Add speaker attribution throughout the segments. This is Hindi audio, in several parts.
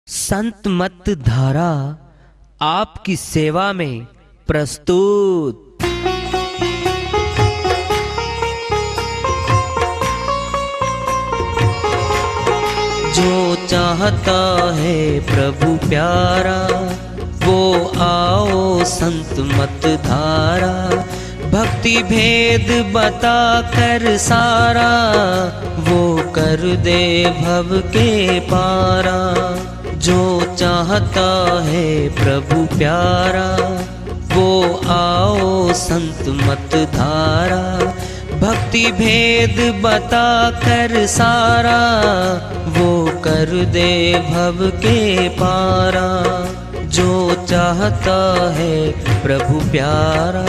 Speaker 1: संत मत धारा आपकी सेवा में प्रस्तुत। जो चाहता है प्रभु प्यारा वो आओ संत मत धारा। भक्ति भेद बता कर सारा वो कर दे भव के पारा। जो चाहता है प्रभु प्यारा वो आओ संत मत धारा। भक्ति भेद बता कर सारा वो कर दे भव के पारा। जो चाहता है प्रभु प्यारा।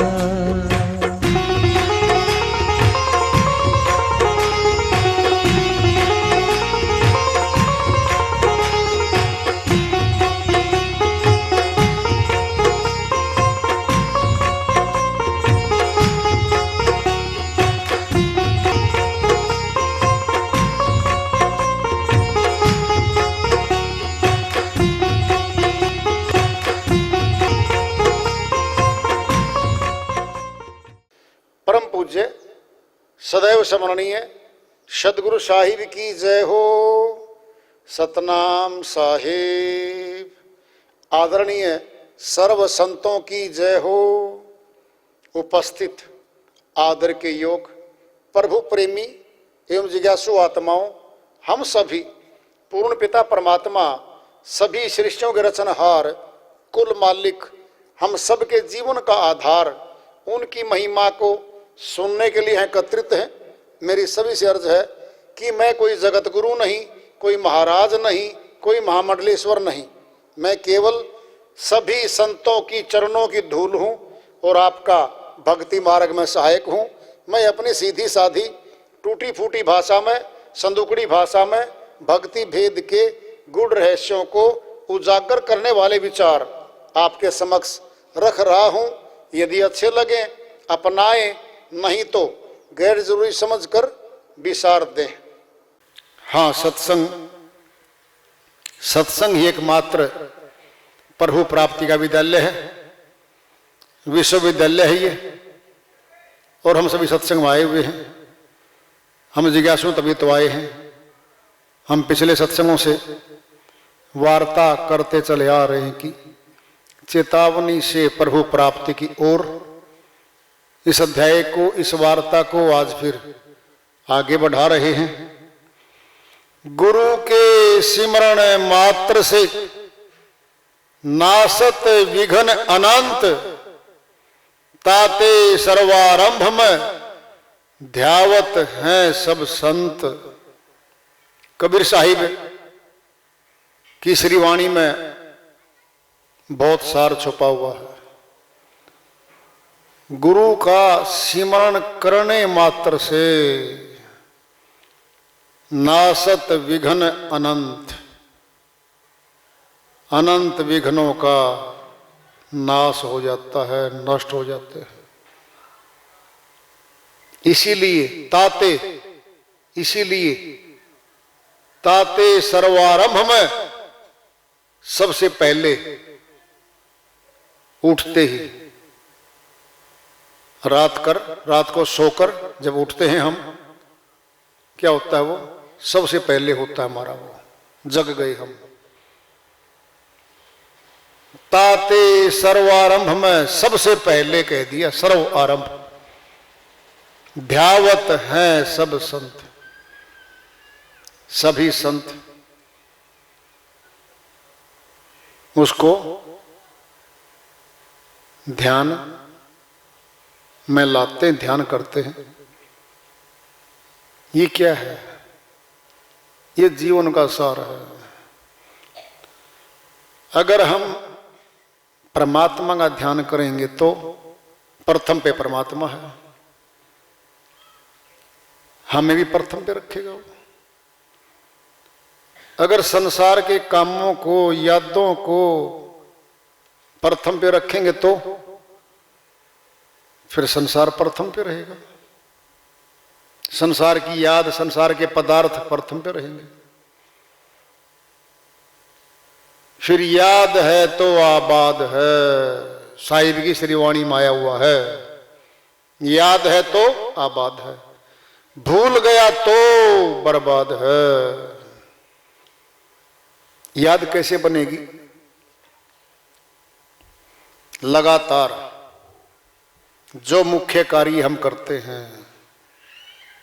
Speaker 2: परम पूज्य सदैव स्मरणीय सदगुरु साहिब की जय हो। सतनाम साहिब। आदरणीय सर्व संतों की जय हो। उपस्थित आदर के योग प्रभु प्रेमी एवं जिज्ञासु आत्माओं, हम सभी पूर्ण पिता परमात्मा सभी सृष्टियों के रचनहार कुल मालिक हम सबके जीवन का आधार उनकी महिमा को सुनने के लिए एकत्रित हैं। मेरी सभी से अर्ज है कि मैं कोई जगत गुरु नहीं, कोई महाराज नहीं, कोई महामंडलेश्वर नहीं। मैं केवल सभी संतों की चरणों की धूल हूँ और आपका भक्ति मार्ग में सहायक हूँ। मैं अपनी सीधी साधी टूटी फूटी भाषा में, संदुकड़ी भाषा में भक्ति भेद के गूढ़ रहस्यों को उजागर करने वाले विचार आपके समक्ष रख रहा हूँ। यदि अच्छे लगे अपनाएं, नहीं तो गैर जरूरी समझकर विसार दें। हाँ, सत्संग ही एकमात्र प्रभु प्राप्ति का विद्यालय है, विश्वविद्यालय है ये। और हम सभी सत्संग में आए हुए हैं। हम जिज्ञासु तभी तो आए हैं। हम पिछले सत्संगों से वार्ता करते चले आ रहे हैं कि चेतावनी से प्रभु प्राप्ति की ओर। इस अध्याय को, इस वार्ता को आज फिर आगे बढ़ा रहे हैं। गुरु के सिमरण मात्र से नासत विघ्न अनंत, ताते सर्वारंभ में ध्यावत हैं सब संत। कबीर साहिब की श्रीवाणी में बहुत सार छुपा हुआ है। गुरु का सिमरण करने मात्र से नासत विघ्न अनंत, अनंत विघ्नों का नाश हो जाता है, नष्ट हो जाते हैं। इसीलिए ताते सर्वारंभ में सबसे पहले उठते ही रात को सोकर जब उठते हैं हम, क्या होता है वो सबसे पहले होता है हमारा वो जग गए हम। ताते सर्वारंभ में सबसे पहले कह दिया, सर्व आरंभ। ध्यावत हैं सब संत, सभी संत उसको ध्यान में लाते, ध्यान करते हैं। ये क्या है? ये जीवन का सार है। अगर हम परमात्मा का ध्यान करेंगे तो प्रथम पे परमात्मा है, हमें भी प्रथम पे रखेगा वो। अगर संसार के कामों को, यादों को प्रथम पे रखेंगे तो फिर संसार प्रथम पे रहेगा। संसार की याद, संसार के पदार्थ प्रथम पे रहेंगे। फिर याद है तो आबाद है, साहिब की श्रीवाणी में आया हुआ है। याद है तो आबाद है, भूल गया तो बर्बाद है। याद कैसे बनेगी? लगातार जो मुख्य कार्य हम करते हैं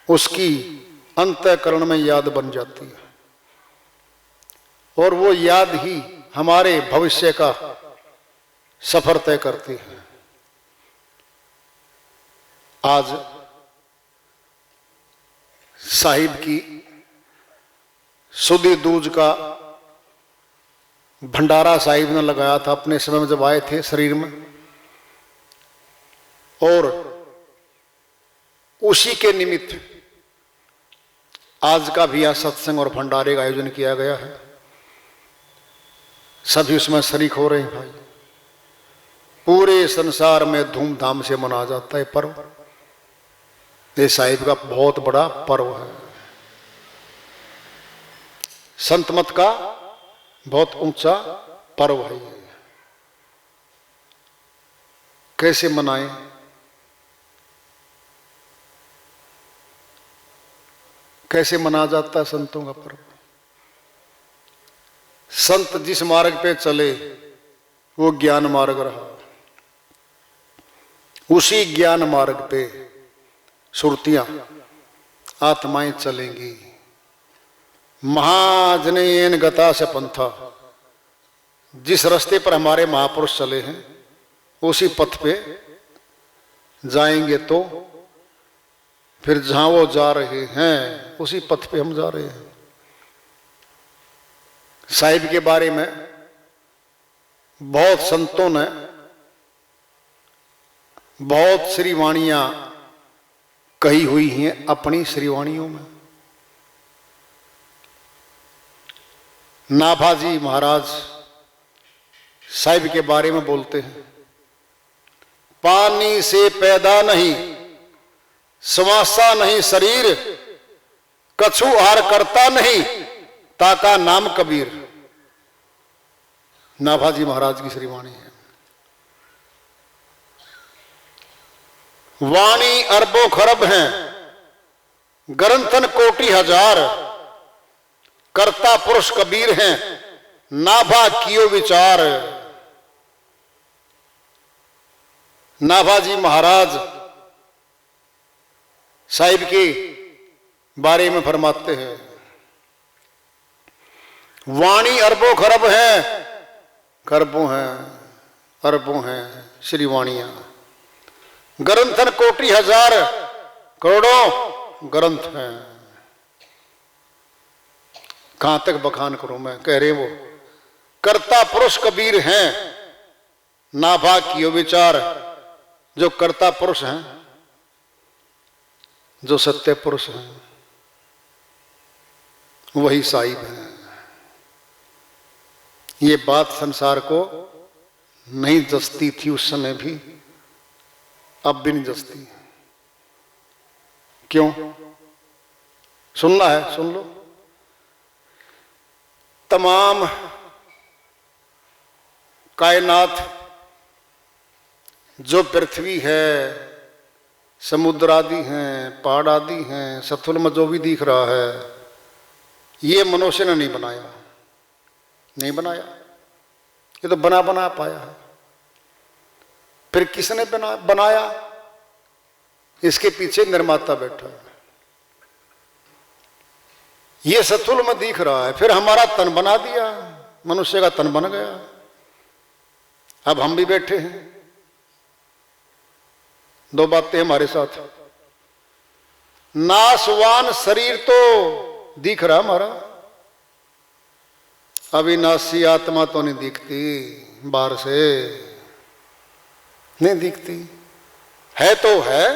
Speaker 2: उसकी अंतःकरण में याद बन जाती है, और वो याद ही हमारे भविष्य का सफर तय करती है। आज साहिब की सुधी दूज का भंडारा साहिब ने लगाया था अपने समय में जब आए थे शरीर में, और उसी के निमित्त आज का भी यहां सत्संग और भंडारे का आयोजन किया गया है। सभी उसमें शरीक हो रहे हैं भाई। पूरे संसार में धूमधाम से मनाया जाता है पर्व। ये साहिब का बहुत बड़ा पर्व है, संत मत का बहुत ऊंचा पर्व है। ये कैसे मनाएं? कैसे मनाया जाता है संतों का पर्व? संत जिस मार्ग पे चले वो ज्ञान मार्ग रहा, उसी ज्ञान मार्ग पे सुरतियां आत्माएं चलेंगी। महाजनेन गता से पंथा, जिस रास्ते पर हमारे महापुरुष चले हैं उसी पथ पे जाएंगे तो फिर जहां वो जा रहे हैं उसी पथ पे हम जा रहे हैं। साहिब के बारे में बहुत संतों ने बहुत श्रीवाणियां कही हुई हैं अपनी श्रीवाणियों में। नाभाजी महाराज साहिब के बारे में बोलते हैं, पानी से पैदा नहीं, समासा नहीं शरीर, कछु आहार करता नहीं, ताका नाम कबीर। नाभाजी महाराज की श्रीवाणी है। वाणी अरबों खरब हैं, ग्रंथन कोटि हजार, कर्ता पुरुष कबीर हैं, नाभा कियो विचार। नाभाजी महाराज साहिब के बारे में फरमाते हैं, वाणी अरबों खरब हैं, खरबों हैं, अरबों हैं श्रीवाणियां, ग्रंथन कोटि हजार, करोड़ों ग्रंथ हैं। कहां तक बखान करूं मैं, कह रहे वो कर्ता पुरुष कबीर हैं, नाभा कियो विचार। जो कर्ता पुरुष हैं, जो सत्य पुरुष हैं, वही साहिब हैं। ये बात संसार को नहीं जचती थी उस समय भी, अब भी नहीं जचती। क्यों? सुनना है सुन लो। तमाम कायनात जो पृथ्वी है, समुद्र आदि हैं, पहाड़ आदि हैं, सतुल में जो भी दिख रहा है, ये मनुष्य ने नहीं बनाया, नहीं बनाया। ये तो बना बना पाया है। फिर किसने बनाया? इसके पीछे निर्माता बैठा है। ये सतुल में दिख रहा है, फिर हमारा तन बना दिया, मनुष्य का तन बन गया। अब हम भी बैठे हैं। दो बातें हमारे साथ। नाशवान शरीर तो दिख रहा हमारा, अविनाशी आत्मा तो नहीं दिखती, बाहर से नहीं दिखती। है तो है।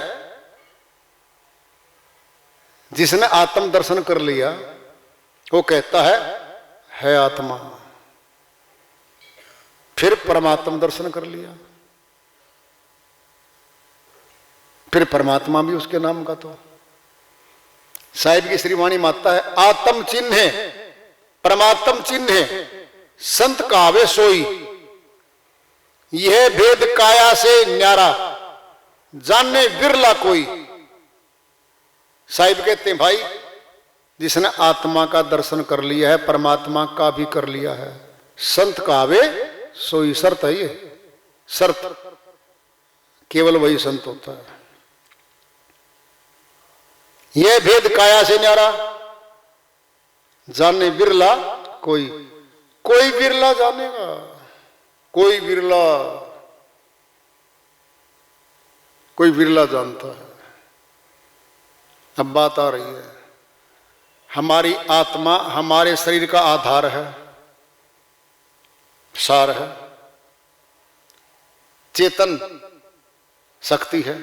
Speaker 2: जिसने आत्म दर्शन कर लिया वो कहता है आत्मा। फिर परमात्मा दर्शन कर लिया, फिर परमात्मा भी उसके नाम का। तो साहिब की श्रीवाणी माता है, आत्म चिन्ह है, परमात्म चिन्ह है, संत कहावे सोई, यह भेद काया से न्यारा, जानने बिरला कोई। साहिब कहते हैं भाई, जिसने आत्मा का दर्शन कर लिया है, परमात्मा का भी कर लिया है, संत कहावे सोई। शर्त है ये, शर्त, केवल वही संत होता है। यह भेद काया से न्यारा, जाने बिरला कोई। कोई बिरला जानेगा, कोई बिरला, कोई बिरला जानता है। अब बात आ रही है, हमारी आत्मा हमारे शरीर का आधार है, सार है, चेतन शक्ति है,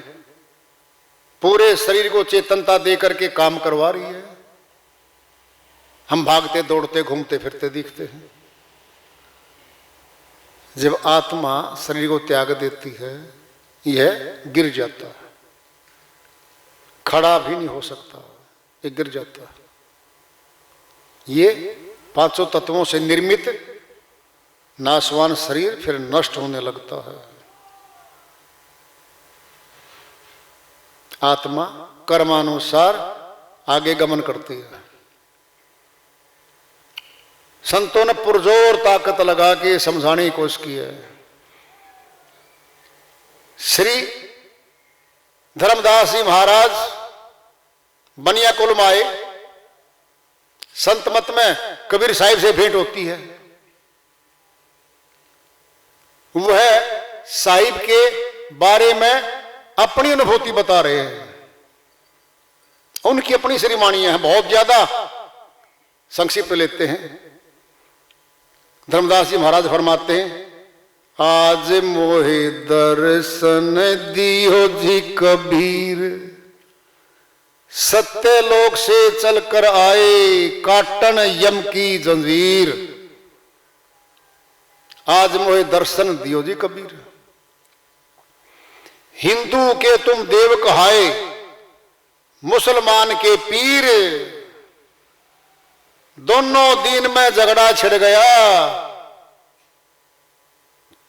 Speaker 2: पूरे शरीर को चेतनता देकर के काम करवा रही है। हम भागते दौड़ते घूमते फिरते दिखते हैं। जब आत्मा शरीर को त्याग देती है, यह गिर जाता है, खड़ा भी नहीं हो सकता, ये गिर जाता है। ये पांचों तत्वों से निर्मित नाशवान शरीर फिर नष्ट होने लगता है। आत्मा कर्मानुसार आगे गमन करती है। संतों ने पुरजोर ताकत लगा के समझाने की कोशिश की है। श्री धर्मदास जी महाराज बनिया कुल में आए। संत मत में कबीर साहिब से भेंट होती है। वह साहिब के बारे में अपनी अनुभूति बता रहे हैं। उनकी अपनी श्रीमाणियां हैं, बहुत ज्यादा संक्षिप्त लेते हैं। धर्मदास जी महाराज फरमाते हैं, आज मोहे दर्शन दियो जी कबीर, सत्य लोक से चलकर आए काटन यम की जंजीर। आज मोहे दर्शन दियो जी कबीर, हिंदू के तुम देव कहाए, मुसलमान के पीर। दोनों दिन में झगड़ा छिड़ गया,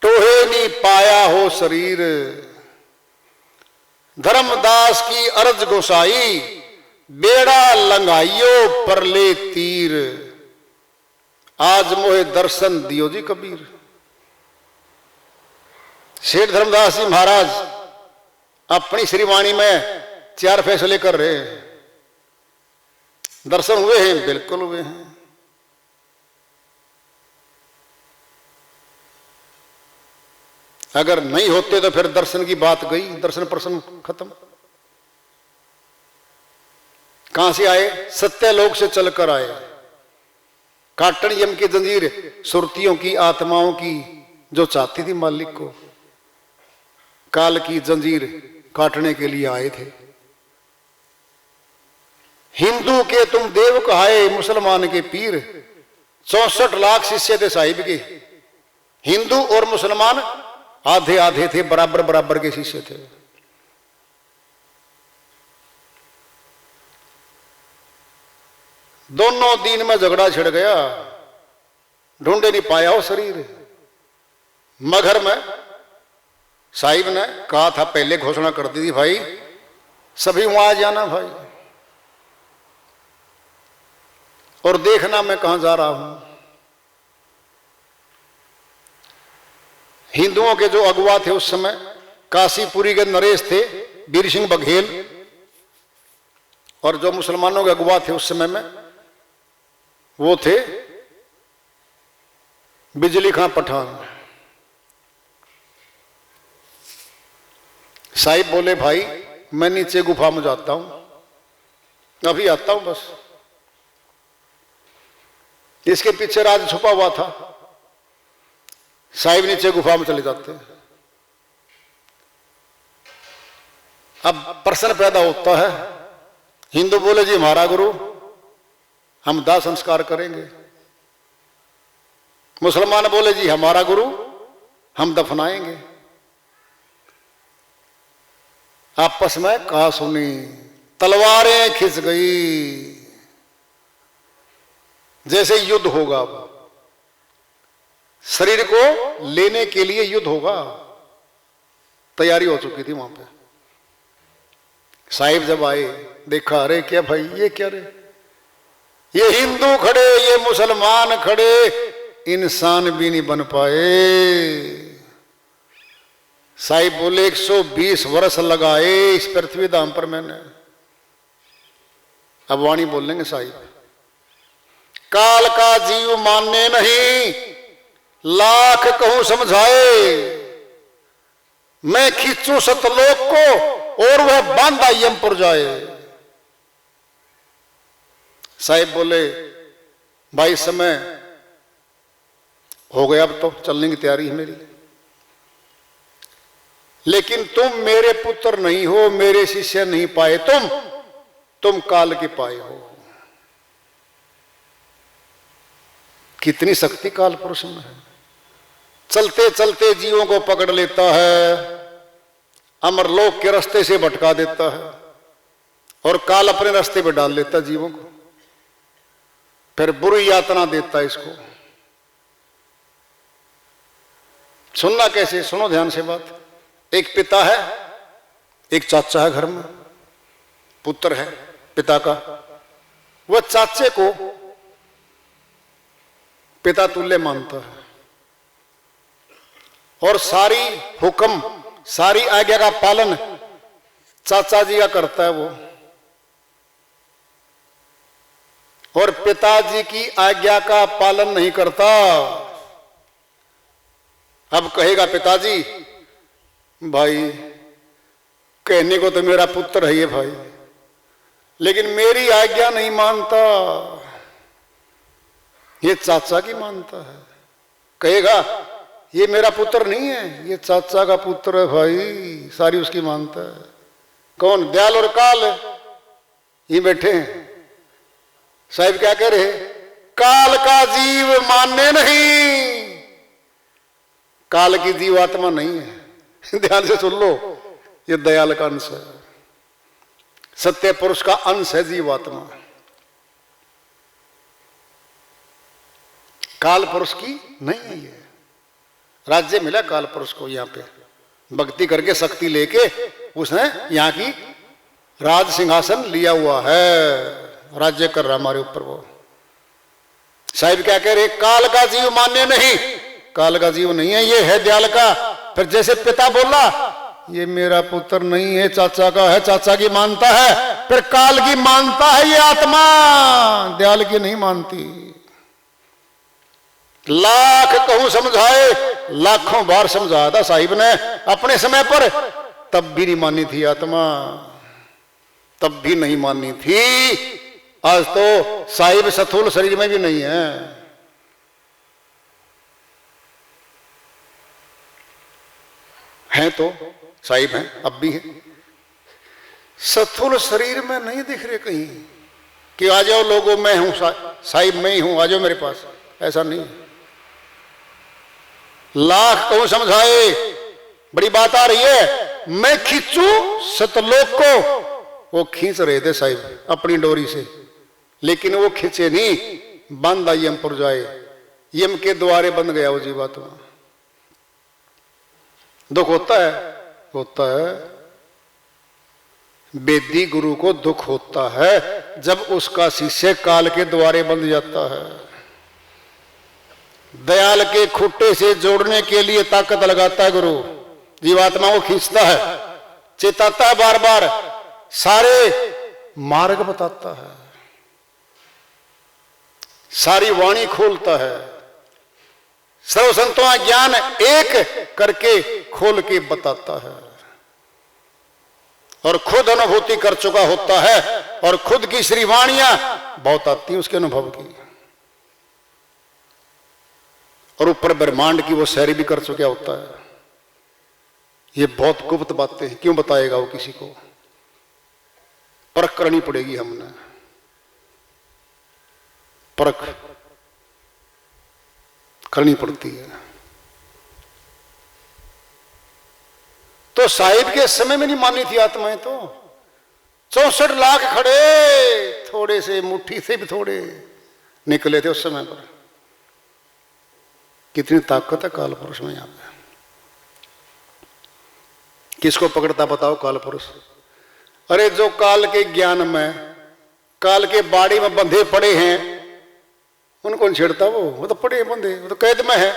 Speaker 2: टोहे नहीं पाया हो शरीर। धर्मदास की अर्ज गोसाई, बेड़ा लंगाइयो परले तीर। आज मोहे दर्शन दियो जी कबीर। सेठ धर्मदास जी महाराज अपनी श्रीवाणी में 4 फैसले कर रहे हैं। दर्शन हुए हैं? बिल्कुल हुए हैं। अगर नहीं होते तो फिर दर्शन की बात गई, दर्शन प्रश्न खत्म। कहां से आए? सत्य लोक से चलकर आए। काटन यम की जंजीर, सुरतियों की आत्माओं की जो चाहती थी मालिक को, काल की जंजीर काटने के लिए आए थे। हिंदू के तुम देव कहाए, मुसलमान के पीर। 64 लाख शिष्य थे साहिब के। हिंदू और मुसलमान आधे आधे थे, बराबर बराबर के शिष्य थे। दोनों दिन में झगड़ा छिड़ गया, ढूंढे नहीं पाया हो शरीर। मगर में साहिब ने कहा था, पहले घोषणा कर दी थी, भाई सभी वहां आ जाना भाई, और देखना मैं कहां जा रहा हूं। हिंदुओं के जो अगुवा थे उस समय, काशीपुरी के नरेश थे वीर सिंह बघेल, और जो मुसलमानों के अगुवा थे उस समय में वो थे बिजली खां पठान। साहिब बोले, भाई मैं नीचे गुफा में जाता हूं, अभी आता हूं बस। इसके पीछे राज छुपा हुआ था। साहिब नीचे गुफा में चले जाते हैं। अब प्रश्न पैदा होता है, हिंदू बोले जी हमारा गुरु, हम दाह संस्कार करेंगे। मुसलमान बोले जी हमारा गुरु, हम दफनाएंगे। आपस में कहा सुनी, तलवारें खिंच गई, जैसे युद्ध होगा। शरीर को लेने के लिए युद्ध होगा, तैयारी हो चुकी थी वहां पे। साहिब जब आए, देखा, अरे क्या भाई, ये क्या रे, ये हिंदू खड़े, ये मुसलमान खड़े, इंसान भी नहीं बन पाए। साहिब बोले 120 वर्ष लगाए इस पृथ्वी धाम पर मैंने। अब वाणी बोलेंगे साहिब, काल का जीव मानने नहीं, लाख कहूं समझाए, मैं खींचू सतलोक को और वह बांधा यमपुर जाए। साहिब बोले, भाई समय हो गया, अब तो चलने की तैयारी है मेरी, लेकिन तुम मेरे पुत्र नहीं हो, मेरे शिष्य नहीं पाए, तुम काल के पाए हो। कितनी शक्ति काल पुरुष में है। चलते चलते जीवों को पकड़ लेता है, अमरलोक के रास्ते से भटका देता है, और काल अपने रास्ते पे डाल लेता जीवों को, फिर बुरी यातना देता है इसको। सुनना कैसे, सुनो ध्यान से बात। एक पिता है, एक चाचा है, घर में पुत्र है पिता का। वह चाचे को पिता तुल्य मानता है और सारी हुक्म, सारी आज्ञा का पालन चाचा जी का करता है वो, और पिताजी की आज्ञा का पालन नहीं करता। अब कहेगा पिताजी, भाई कहने को तो मेरा पुत्र है ये भाई, लेकिन मेरी आज्ञा नहीं मानता, ये चाचा की मानता है। कहेगा ये मेरा पुत्र नहीं है, ये चाचा का पुत्र है भाई, सारी उसकी मानता है। कौन? दयाल और काल ये बैठे हैं। साहिब क्या कह रहे? काल का जीव मानने नहीं, काल की जीवात्मा नहीं है। ध्यान से सुन लो, ये दयाल का अंश है, सत्य पुरुष का अंश है जीवात्मा। काल पुरुष की नहीं है ये। राज्य मिला काल पुरुष को, यहाँ पे भक्ति करके शक्ति लेके उसने यहाँ की राज सिंहासन लिया हुआ है, राज्य कर रहा हमारे ऊपर वो। साहिब क्या कह रहे? काल का जीव मान्य नहीं, काल का जीव नहीं है, ये है दयाल का। फिर जैसे पिता बोला ये मेरा पुत्र नहीं है, चाचा का है, चाचा की मानता है, फिर काल की मानता है ये आत्मा, दयाल की नहीं मानती। लाख कहूं समझाए, लाखों बार समझाया था साहिब ने अपने समय पर, तब भी नहीं मानी थी आत्मा, तब भी नहीं मानी थी। आज तो साहिब स्थूल शरीर में भी नहीं है। हैं तो साहिब हैं, अब भी हैं, स्थूल शरीर में नहीं दिख रहे कहीं कि आ जाओ लोगों, मैं हूं साहिब, मैं ही हूं, आ जाओ मेरे पास, ऐसा नहीं। लाख कहूं समझाए, बड़ी बात आ रही है, मैं खींचू सतलोक को, वो खींच रहे थे साहिब अपनी डोरी से, लेकिन वो खींचे नहीं, बांधा यमपुर जाए, यम के द्वारे बंद गया वो जीवात्मा। दुख होता है, होता है, वेदी गुरु को दुख होता है जब उसका शिष्य काल के द्वारे बंध जाता है। दयाल के खुट्टे से जोड़ने के लिए ताकत लगाता है गुरु, जीवात्मा को खींचता है, चेताता है बार बार, सारे मार्ग बताता है, सारी वाणी खोलता है, सर्व संतों का ज्ञान एक करके खोल के बताता है, और खुद अनुभूति कर चुका होता है, और खुद की श्री वाणियां बहुत आती हैं उसके अनुभव की, और ऊपर ब्रह्मांड की वो सैरी भी कर चुका होता है। ये बहुत गुप्त बातें हैं, क्यों बताएगा वो किसी को? परख करनी पड़ेगी, हमने परख करनी पड़ती है। तो साहिब के समय में नहीं मानी थी आत्माएं, तो 64 लाख खड़े, थोड़े से मुट्ठी से भी थोड़े निकले थे उस समय पर, कितनी ताकत है काल पुरुष में। यहां पे किसको पकड़ता बताओ काल पुरुष? अरे जो काल के ज्ञान में, काल के बाड़ी में बंधे पड़े हैं, उनको छेड़ता। वो तो पड़े हैं बंधे, वो तो कैद में है।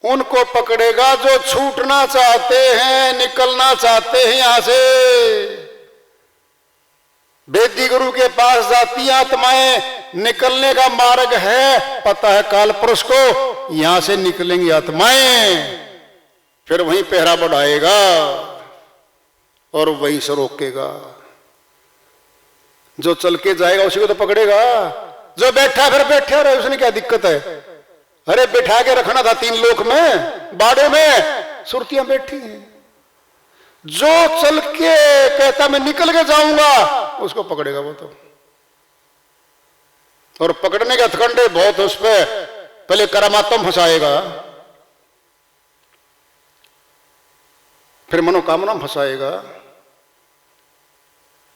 Speaker 2: उनको पकड़ेगा जो छूटना चाहते हैं, निकलना चाहते हैं यहां से। वेदी गुरु के पास जाती आत्माएं, निकलने का मार्ग है, पता है काल पुरुष को, यहां से निकलेंगी आत्माएं, फिर वहीं पहरा बढ़ाएगा और वहीं से रोकेगा। जो चल के जाएगा उसी को तो पकड़ेगा। जो बैठा फिर बैठे रहे, उसने क्या दिक्कत है? अरे बैठा के रखना था 3 लोक में, बाड़े में सुरतियां बैठी हैं। जो चल के कहता मैं निकल के जाऊंगा, उसको पकड़ेगा वो तो। और पकड़ने के हथकंडे बहुत, उस पर पहले करामात्म फंसाएगा, फिर मनोकामना फंसाएगा,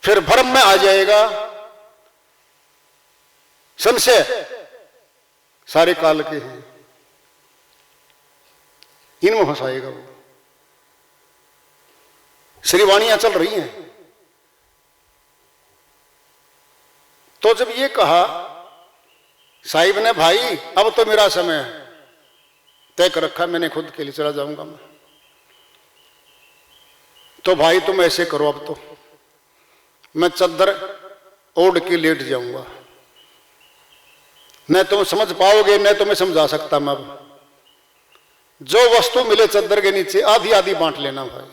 Speaker 2: फिर भ्रम में आ जाएगा। संशय सारे काल के हैं, इनमें फंसाएगा वो। श्रीवाणियां चल रही हैं। तो जब ये कहा साहिब ने, भाई अब तो मेरा समय तय कर रखा, मैंने खुद के लिए चला जाऊंगा मैं, तो भाई तुम ऐसे करो, अब तो मैं चद्दर ओढ़ के लेट जाऊंगा, न तुम समझ पाओगे न तुम्हें समझा सकता मैं। अब जो वस्तु मिले चद्दर के नीचे आधी आधी बांट लेना भाई।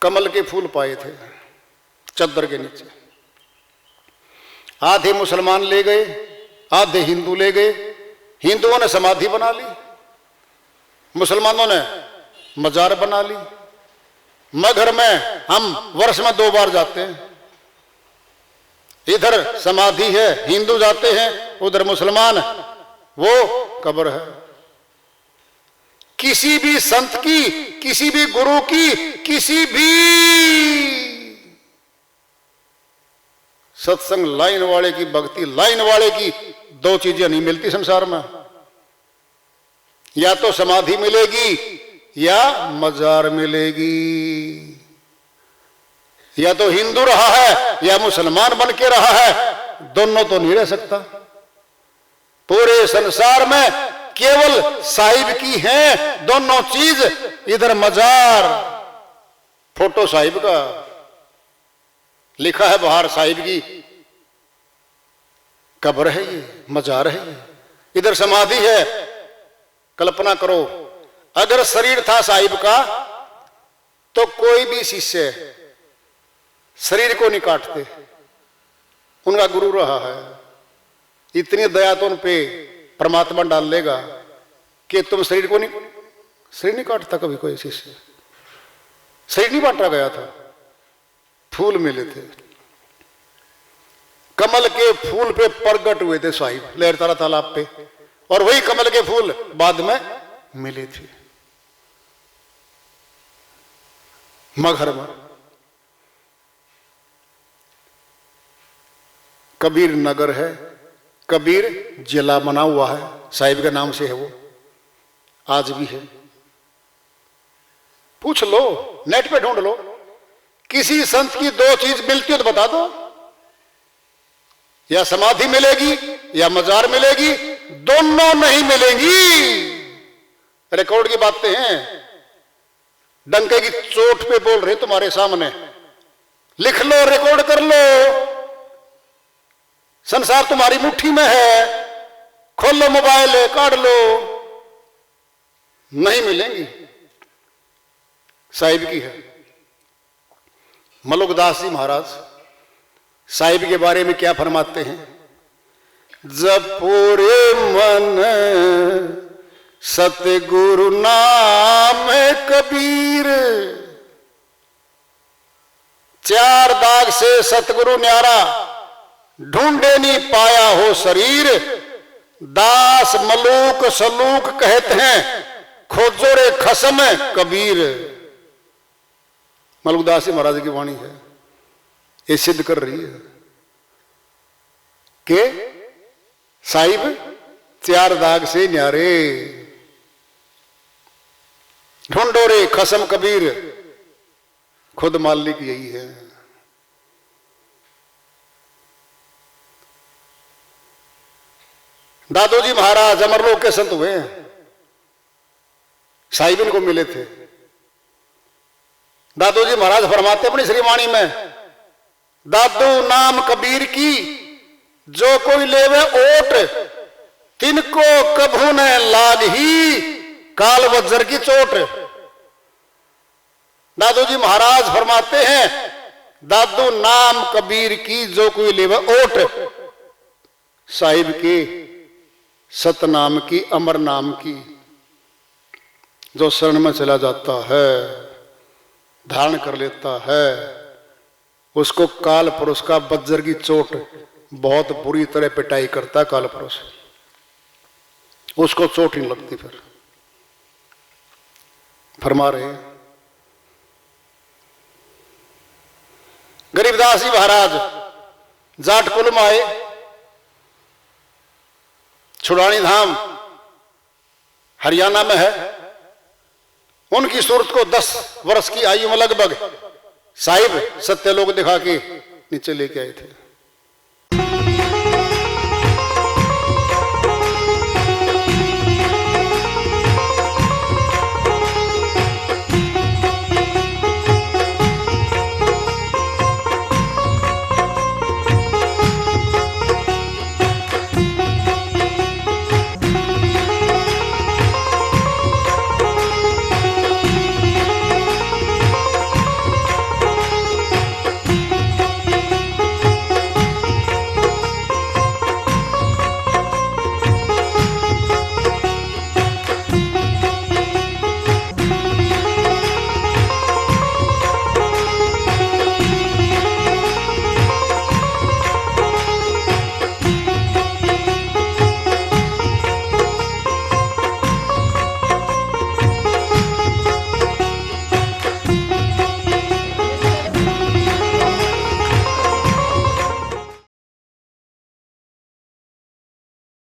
Speaker 2: कमल के फूल पाए थे चद्दर के नीचे, आधे मुसलमान ले गए, आधे हिंदू ले गए। हिंदुओं ने समाधि बना ली, मुसलमानों ने मजार बना ली। मगर में हम वर्ष में 2 बार जाते हैं, इधर समाधि है, हिंदू जाते हैं, उधर मुसलमान, वो कब्र है। किसी भी संत की, किसी भी गुरु की, किसी भी सत्संग लाइन वाले की, भक्ति लाइन वाले की 2 चीजें नहीं मिलती संसार में। या तो समाधि मिलेगी या मजार मिलेगी। या तो हिंदू रहा है या मुसलमान बन के रहा है, दोनों तो नहीं रह सकता। पूरे संसार में केवल साहिब की है दोनों चीज। इधर मजार, फोटो साहिब का, लिखा है बाहर साहिब की कब्र है, ये मजार है ये। इधर समाधि है। कल्पना करो, अगर शरीर था साहिब का तो कोई भी शिष्य शरीर को नहीं काटते, उनका गुरु रहा है। इतनी दया तो उन पे परमात्मा डाल लेगा कि तुम शरीर को नहीं, शरीर नहीं काटता कभी कोई शिष्य। शरीर नहीं बांटा गया था, फूल मिले थे। कमल के फूल पे प्रगट हुए थे साहिब लहरतारा तालाब पे, और वही कमल के फूल बाद में मिले थे मगहर में। कबीर नगर है, कबीर जिला बना हुआ है, साहिब के नाम से है वो, आज भी है। पूछ लो, नेट पे ढूंढ लो, किसी संत की 2 चीज मिलती हो तो बता दो। या समाधि मिलेगी या मजार मिलेगी, दोनों नहीं मिलेंगी। रिकॉर्ड की बातें हैं, डंके की चोट पे बोल रहे तुम्हारे सामने। लिख लो, रिकॉर्ड कर लो। संसार तुम्हारी मुट्ठी में है, खोल लो मोबाइल, काट लो, नहीं मिलेंगी। साहिब की है। मलुकदास जी महाराज साहिब के बारे में क्या फरमाते हैं? जपूरे मन सतगुरु नाम कबीर, 4 दाग से सतगुरु न्यारा, ढूंढे नहीं पाया हो शरीर। दास मलूक सलूक कहते हैं, खोजो रे खसम कबीर। मलुकदास जी महाराज की वाणी है, ये सिद्ध कर रही है कि साहिब चार दाग से न्यारे। ढूंढो रे खसम कबीर, खुद मालिक यही है। दादोजी महाराज अमरलोक के संत हुए, साहिब इनको मिले थे। दादोजी महाराज फरमाते अपनी श्रीवाणी में, दादू नाम कबीर की जो कोई लेवे ओट, तिनको कभू न लाग ही काल वज्र की चोट। दादोजी महाराज फरमाते हैं, दादू नाम कबीर की जो कोई लेवे ओट, साहिब के सतनाम की, अमर नाम की, जो शरण में चला जाता है, धारण कर लेता है, उसको काल पुरुष का वज्र की चोट बहुत बुरी तरह पिटाई करता है। काल पुरुष उसको चोट नहीं लगती। फिर फरमा रहे गरीबदास जी महाराज जाट कुल में आए, छुड़ानी धाम हरियाणा में है। उनकी सूरत को 10 वर्ष की आयु में लगभग साहिब सत्यलोक दिखा के नीचे लेके आए थे।